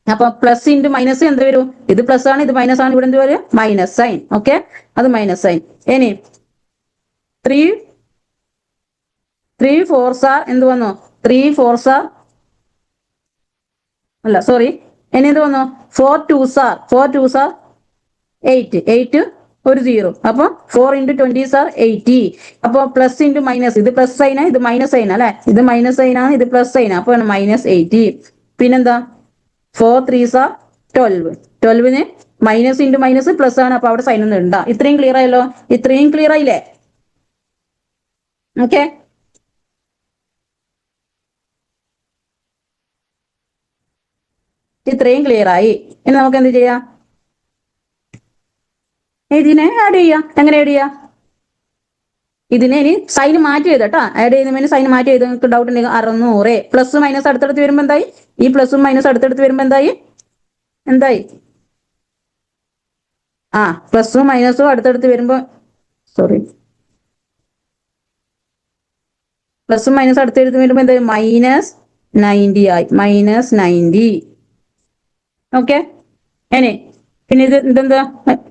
അപ്പൊ പ്ലസ് ഇൻറ്റു മൈനസ് എന്ത് വരും, ഇത് പ്ലസ് ആണ് ഇത് മൈനസ് ആണ്, ഇവിടെ എന്ത് വരും, മൈനസ് സൈൻ. ഓക്കെ, അത് മൈനസ് സൈൻ. ഇനി 3 4s എന്ത് വന്നു, 3 4s അല്ല സോറി, ഇനി എന്ത് വന്നു, 4 2s 8 ഒരു 0. അപ്പൊ 4 × 20s 80. അപ്പൊ പ്ലസ് ഇൻറ്റു മൈനസ്, ഇത് പ്ലസ് സൈനാ ഇത് മൈനസ് സൈൻ അല്ലെ, ഇത് മൈനസ് സൈനാണ് ഇത് പ്ലസ് സൈനാ, അപ്പൊ -80. പിന്നെന്താ 4 3s 12 12ന് മൈനസ് ഇൻറ്റു മൈനസ് പ്ലസ് ആണ്, അപ്പൊ അവിടെ സൈൻ ഒന്നും ഇണ്ട. ഇത്രയും ക്ലിയർ ആയല്ലോ. ഇത്രയും ക്ലിയർ ആയില്ലേ? ഓക്കെ, ഇത്രയും ക്ലിയർ ആയി. ഇനി നമുക്ക് എന്ത് ചെയ്യാം, ഇതിനെ ആഡ് ചെയ്യാം. എങ്ങനെ ആഡ് ചെയ്യാം, ഇതിനെ ഇനി സൈൻ മാറ്റി എഴുതാം കേട്ടോ. ആഡ് ചെയ്യുന്നതിന് സൈൻ മാറ്റി എഴുതാൻ നിങ്ങൾക്ക് ഡൗട്ട് ഉണ്ടെങ്കിൽ 600 പ്ലസ് മൈനസ് അടുത്തടുത്ത് വരുമ്പോൾ എന്തായി, ഈ പ്ലസും മൈനസ് അടുത്തടുത്ത് വരുമ്പോൾ എന്തായി പ്ലസും മൈനസും അടുത്തടുത്ത് വരുമ്പോ സോറി പ്ലസും മൈനസ് അടുത്തടുത്ത് വരുമ്പോ എന്തായി, -90 ആയി, -90. ഓക്കെ, ഇനി പിന്നെ ഇത് ഇതെന്താ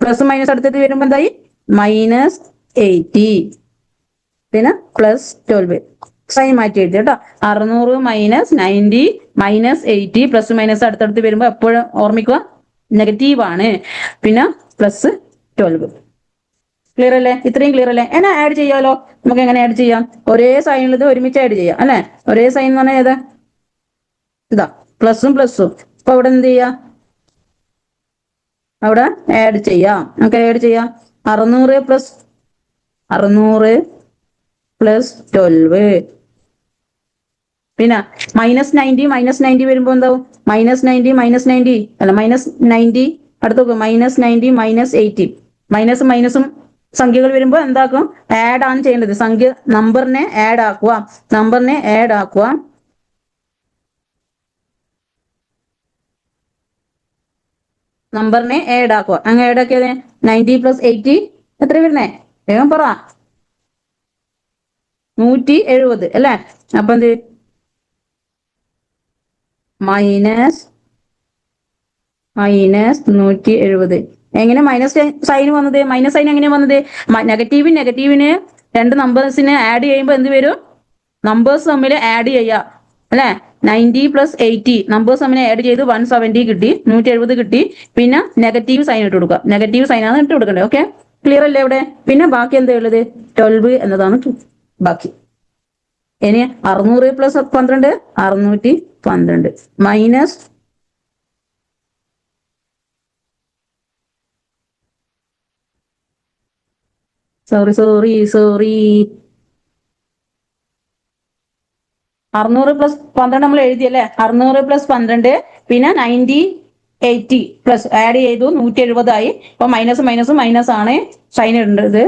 പ്ലസ് മൈനസ് അടുത്തത് വരുമ്പോ എന്തായി -80 പിന്നെ +12 സൈൻ മാറ്റി എഴുതി കേട്ടോ 600 -90 -80 പ്ലസ് മൈനസ് അടുത്തടുത്ത് വരുമ്പോ എപ്പോഴും ഓർമ്മിക്കുക നെഗറ്റീവ് ആണ് പിന്നെ +12 ക്ലിയർ അല്ലേ ഇത്രയും ക്ലിയർ അല്ലേ എന്നാ ആഡ് ചെയ്യാലോ നമുക്ക് എങ്ങനെ ആഡ് ചെയ്യാം ഒരേ സൈനിൽ ഒരുമിച്ച് ആഡ് ചെയ്യാം അല്ലെ ഒരേ സൈൻ എന്ന് പറഞ്ഞാൽ ഏതാ ഇതാ പ്ലസും അപ്പൊ അവിടെ എന്ത് ചെയ്യാം അവിടെ ആഡ് ചെയ്യാം നമുക്ക് ആഡ് ചെയ്യാം 600 +12 പിന്നെ -90 വരുമ്പോ എന്താവും -90 അല്ല -90 അടുത്ത -90 -80 മൈനസും മൈനസും സംഖ്യകൾ വരുമ്പോ എന്താക്കും ആഡ് ആണ് ചെയ്യേണ്ടത് സംഖ്യ നമ്പറിനെ ആഡ് ആക്കുക അങ്ങനെ ആഡ് ആക്കിയത് 90 + 80 എത്ര വരുന്നേ വേഗം പറ 170 അല്ലേ അപ്പൊ എന്ത് -170 എങ്ങനെ മൈനസ് സൈൻ വന്നത് മൈനസ് സൈൻ എങ്ങനെയാ വന്നത് നെഗറ്റീവിന് രണ്ട് നമ്പേഴ്സിനെ ആഡ് ചെയ്യുമ്പോൾ എന്ത് വരും നമ്പേഴ്സ് തമ്മിൽ ആഡ് ചെയ്യാം അല്ലെ 90 + 80 നമ്പേഴ്സ് തമ്മിൽ ആഡ് ചെയ്ത് 170 കിട്ടി 170 കിട്ടി പിന്നെ നെഗറ്റീവ് സൈൻ ഇട്ട് കൊടുക്കുക നെഗറ്റീവ് സൈൻ ആണ് ഇട്ട് കൊടുക്കേണ്ടത് ഓക്കെ ക്ലിയർ അല്ലേ ഇവിടെ പിന്നെ ബാക്കി എന്താ ഉള്ളത് 12 എന്നതാണ് ബാക്കി ഇനി 600 + 12 612 മൈനസ് സോറി 600 + 12 നമ്മൾ എഴുതിയല്ലേ 600 + 12 പിന്നെ 90 80 പ്ലസ് ആഡ് ചെയ്തു 170 ആയി അപ്പൊ മൈനസ് ആണ് സൈൻ ഇടേണ്ടത്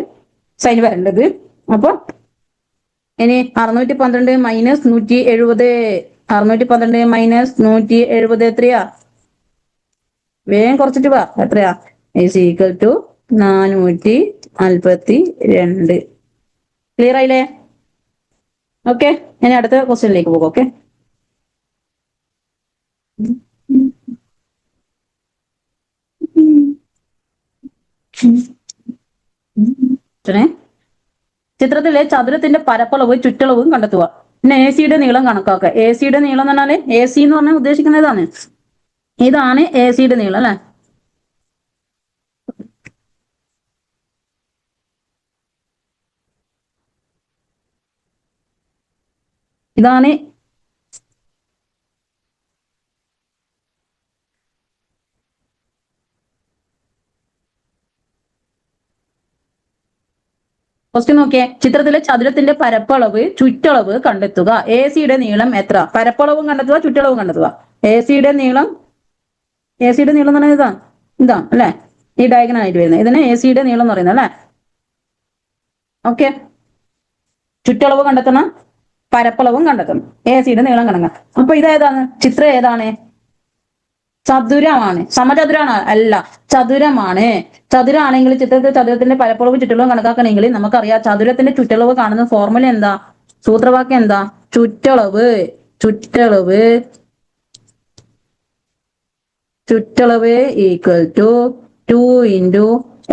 സൈൻ വരേണ്ടത് അപ്പൊ ഇനി 612 - 170 612 - 170 എത്രയാ വേഗം കുറച്ചിട്ട് വാ എത്രയാ = 442 ക്ലിയർ ആയില്ലേ ഓക്കെ ഇനി അടുത്ത ക്വസ്റ്റ്യനിലേക്ക് പോകും ഓക്കെ ചിത്രത്തിലെ ചതുരത്തിന്റെ പരപ്പളവ് ചുറ്റളവും കണ്ടെത്തുക പിന്നെ എ സിയുടെ നീളം കണക്കാക്കുക എ സിയുടെ നീളം എന്ന് പറഞ്ഞാല് എ സി എന്ന് പറഞ്ഞാൽ ഉദ്ദേശിക്കുന്നത് ഇതാണ് എ സിയുടെ നീളം അല്ലെ ഇതാണ് ക്വസ്റ്റ്യൻ നോക്കിയേ ചിത്രത്തിലെ ചതുരത്തിന്റെ പരപ്പളവ് ചുറ്റളവ് കണ്ടെത്തുക എ സിയുടെ നീളം എത്ര പരപ്പളവും കണ്ടെത്തുക ചുറ്റളവും കണ്ടെത്തുക എ സിയുടെ നീളം എന്ന് പറഞ്ഞാൽ ഇതാ അല്ലെ ഈ ഡയഗണൽ ആയിട്ട് വരുന്നത് ഇതിനെ എ സിയുടെ നീളം എന്ന് പറയുന്നത് അല്ലെ ഓക്കെ ചുറ്റളവ് കണ്ടെത്തണം പരപ്പളവും കണ്ടെത്തണം എ സിയുടെ നീളം കണക്കാം അപ്പൊ ഇതേതാണ് ചിത്രം ഏതാണ് ചതുരമാണ് സമചതുരാണ് അല്ല ചതുരമാണ് ചതുരാണെങ്കിൽ ചിത്രത്തിൽ ചതുരത്തിന്റെ പരപ്പളവ് ചുറ്റളവും കണക്കാക്കണമെങ്കിൽ നമുക്കറിയാം ചതുരത്തിന്റെ ചുറ്റളവ് കാണുന്ന ഫോർമുല എന്താ സൂത്രവാക്യം എന്താ ചുറ്റളവ് = 2 ×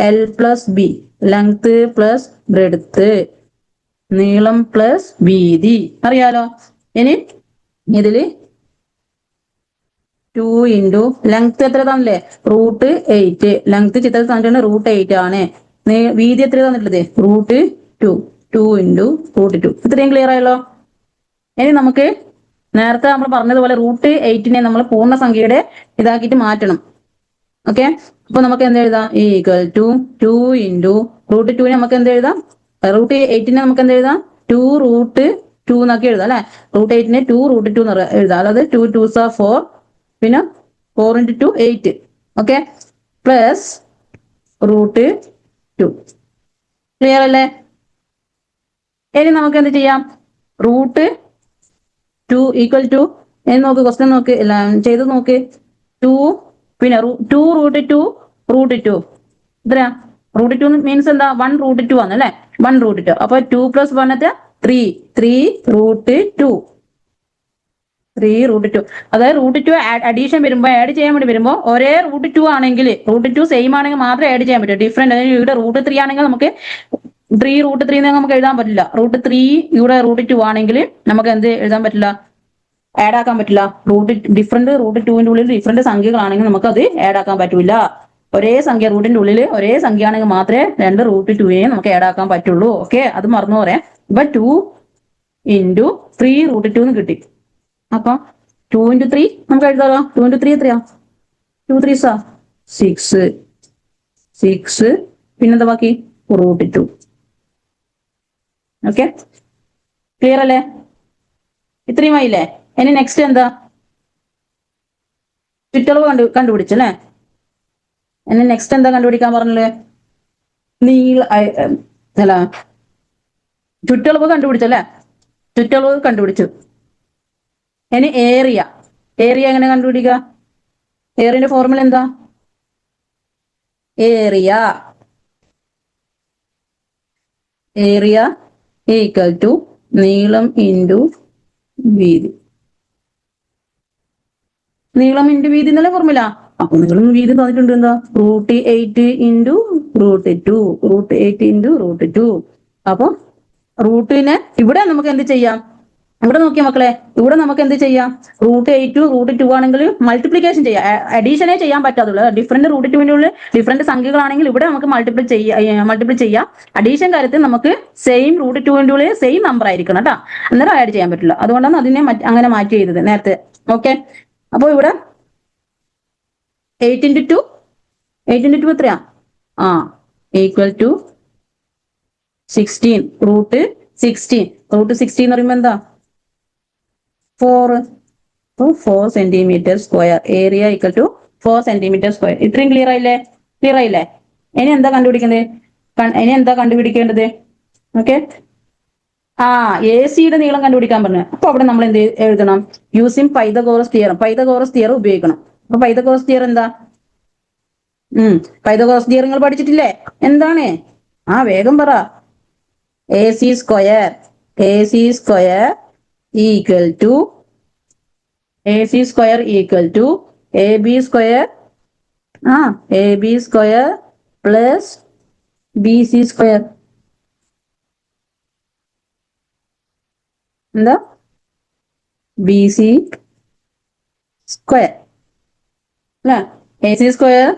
L + B length plus breadth നീളം പ്ലസ് വീതി അറിയാലോ ഇനി ഇതില് 2 × ലെങ്ത് എത്ര തന്നില്ലേ √8 ലെങ്ത് ചിത്രത്തിൽ തന്നിട്ടുണ്ട് √8 ആണ് വീതി എത്ര തന്നിട്ടുള്ളത് √2 2 × √2 ഇത്രയും ക്ലിയർ ആയല്ലോ ഇനി നമുക്ക് നേരത്തെ നമ്മൾ പറഞ്ഞതുപോലെ √8നെ നമ്മൾ പൂർണ്ണസംഖ്യയുടെ ഇതാക്കിയിട്ട് മാറ്റണം ഓക്കെ അപ്പൊ നമുക്ക് എന്ത് എഴുതാം = 2 × √2 നമുക്ക് എന്ത് എഴുതാം √8നെ നമുക്ക് എന്ത് എഴുതാം 2√2 എന്നൊക്കെ എഴുതാം അല്ലെ √8നെ 2√2 എന്ന് എഴുതാം അതായത് 2 2s are 4 പിന്നെ 4 × 2 8 ഓക്കെ പ്ലസ് √2 ക്ലിയർ അല്ലേ ഇനി നമുക്ക് എന്ത് ചെയ്യാം √2 = എന്ന് നോക്ക് ക്വസ്റ്റ്യൻ നോക്ക് ചെയ്ത് നോക്ക് 2 പിന്നെ 2√2 √2 എത്രയാ √2 മീൻസ് എന്താ 1√2 ആണ് അല്ലെ 1√2 അപ്പൊ 2 + 1 3 3 √2 3√2. അതായത് √2 അഡീഷൻ വരുമ്പോൾ ആഡ് ചെയ്യാൻ വേണ്ടി വരുമ്പോൾ ഒരേ √2 ആണെങ്കിൽ √2 സെയിം ആണെങ്കിൽ മാത്രമേ ആഡ് ചെയ്യാൻ പറ്റൂ. ഡിഫറെന്റ് അതായത് ഇവിടെ √3 ആണെങ്കിൽ നമുക്ക് 3√3 നമുക്ക് എഴുതാൻ പറ്റില്ല. √3 ഇവിടെ √2 ആണെങ്കിൽ നമുക്ക് എന്ത് എഴുതാൻ പറ്റില്ല, ആഡ് ആക്കാൻ പറ്റില്ല. ഡിഫറെന്റ് √2ന്റെ ഉള്ളിൽ ഡിഫറെന്റ് സംഖ്യകളാണെങ്കിൽ നമുക്ക് അത് ആഡ് ആക്കാൻ പറ്റില്ല. ഒരേ സംഖ്യ റൂട്ടിന്റെ ഉള്ളിൽ ഒരേ സംഖ്യ ആണെങ്കിൽ മാത്രമേ രണ്ട് √2നെയും നമുക്ക് ആഡ് ആക്കാൻ പറ്റുള്ളൂ. ഓക്കെ, അത് മറന്നു പറയാം. ഇപ്പൊ 2 × 3√2 എന്ന് കിട്ടി. അപ്പൊ 2 × 3 നമുക്ക് എഴുതാലോ. 2 × 3 എത്രയാ? 2 3s 6. 6 പിന്നെന്താ ബാക്കി? √2. ഓക്കെ, ക്ലിയർ അല്ലേ? ഇത്രയും ആയില്ലേ? ഇനി നെക്സ്റ്റ് എന്താ? ചുറ്റളവ് കണ്ടുപിടിച്ചല്ലേ? ഇനി നെക്സ്റ്റ് എന്താ കണ്ടുപിടിക്കാൻ പറഞ്ഞല്ലേ? അല്ല, ചുറ്റളവ് കണ്ടുപിടിച്ചല്ലേ? ചുറ്റളവ് കണ്ടുപിടിച്ചു. ഇനി ഏരിയ. ഏരിയ എങ്ങനെ കണ്ടുപിടിക്കുക? ഏരിയന്റെ ഫോർമുല എന്താ? ഏരിയ ഈക്വൽ ടു നീളം ഇൻറ്റു വീതി. നീളം ഇൻറ്റു വീതി എന്നല്ലേ ഫോർമുല. അപ്പൊ നീളം വീതി തന്നിട്ടുണ്ട്. എന്താ? √8 × √2. അപ്പൊ റൂട്ടിനെ ഇവിടെ നമുക്ക് എന്ത് ചെയ്യാം? ഇവിടെ നോക്കിയ മക്കളെ, ഇവിടെ നമുക്ക് എന്ത് ചെയ്യാം? √8 √2 ആണെങ്കിൽ മൾട്ടിപ്ലിക്കേഷൻ ചെയ്യാം. അഡീഷനേ ചെയ്യാൻ പറ്റാതുള്ളൂ. ഡിഫറെന്റ് √2ന്റെ ഉള്ളിൽ ഡിഫറെന്റ് സംഖ്യകളാണെങ്കിൽ ഇവിടെ നമുക്ക് മൾട്ടിപ്പിൾ ചെയ്യാം. അഡീഷൻ കാര്യത്തിൽ നമുക്ക് സെയിം √2ന്റെ ഉള്ളിൽ സെയിം നമ്പർ ആയിരിക്കണം കേട്ടോ, അന്നേരം ആഡ് ചെയ്യാൻ പറ്റില്ല. അതുകൊണ്ടാണ് അതിനെ അങ്ങനെ മാറ്റി ചെയ്തത് നേരത്തെ. ഓക്കെ, അപ്പൊ ഇവിടെ 8 × 2 എത്രയാ? Equal to 16. √16 എന്ന് പറയുമ്പോ എന്താ? 4. 4 cm². Area equal to 4 cm². ഇത്രയും ക്ലിയർ ആയില്ലേ? ഇനി എന്താ കണ്ടുപിടിക്കേണ്ടത്? ഓക്കെ, AC യുടെ നീളം കണ്ടുപിടിക്കാൻ പറഞ്ഞു. അപ്പൊ അവിടെ നമ്മൾ എന്ത് എഴുതണം? യൂസിങ് പൈതഗോറസ് തിയറം ഉപയോഗിക്കണം. അപ്പൊ പൈതഗോറസ് തിയറം എന്താ? പൈതഗോറസ് തിയറം നിങ്ങൾ പഠിച്ചിട്ടില്ലേ? എന്താണ്? വേഗം പറ. AC square equal to AB square plus BC square. എന്താ? BC സ്ക്വയർ അല്ലേ? AC square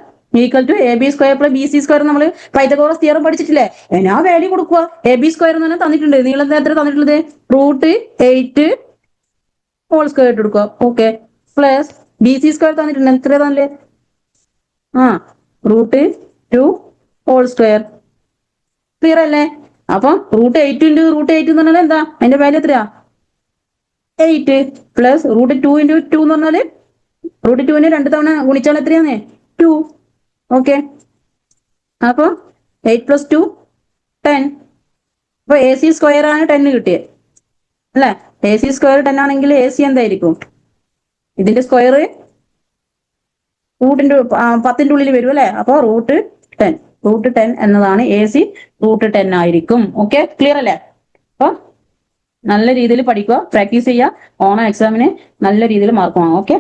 equal to AB square plus BC square. നമ്മൾ പൈതഗോറസ് തിയറം പഠിച്ചിട്ടില്ലേ? ആ വാല്യൂ കൊടുക്കുക. AB സ്ക്വയർ എന്ന് പറഞ്ഞാൽ തന്നിട്ടുണ്ട്. നീളം എത്ര തന്നിട്ടുള്ളത്? √8 ഹോൾ സ്ക്വയർ ഇട്ട് കൊടുക്കുക. ഓക്കെ, പ്ലസ് BC സ്ക്വയർ തന്നിട്ടുണ്ട്. എത്ര തന്നില്ലേ? √2 ഹോൾ സ്ക്വയർ. ക്ലിയർ അല്ലേ? അപ്പൊ √8 × √8 എന്ന് പറഞ്ഞാൽ എന്താ? അതിന്റെ വാല്യൂ എത്രയാ? 8 പ്ലസ് √2 × 2 എന്ന് പറഞ്ഞാല് √2നെ 2 തവണ ഗുണിച്ചാൽ എത്രയാന്നേ? 2. ഓക്കെ, അപ്പൊ 8 + 2 10. അപ്പൊ AC സ്ക്വയർ ആണ് 10 കിട്ടിയത് അല്ലെ? AC സ്ക്വയർ 10 ആണെങ്കിൽ AC എന്തായിരിക്കും? ഇതിന്റെ സ്ക്വയർ √10ന്റെ ഉള്ളിൽ വരും അല്ലെ? അപ്പൊ √10 എന്നതാണ് AC. √10 ആയിരിക്കും. ഓക്കെ, ക്ലിയർ അല്ലേ? അപ്പൊ നല്ല രീതിയിൽ പഠിക്കുക, പ്രാക്ടീസ് ചെയ്യുക. ഓണം എക്സാമിന് നല്ല രീതിയിൽ മാർക്ക് വാങ്ങും. ഓക്കെ.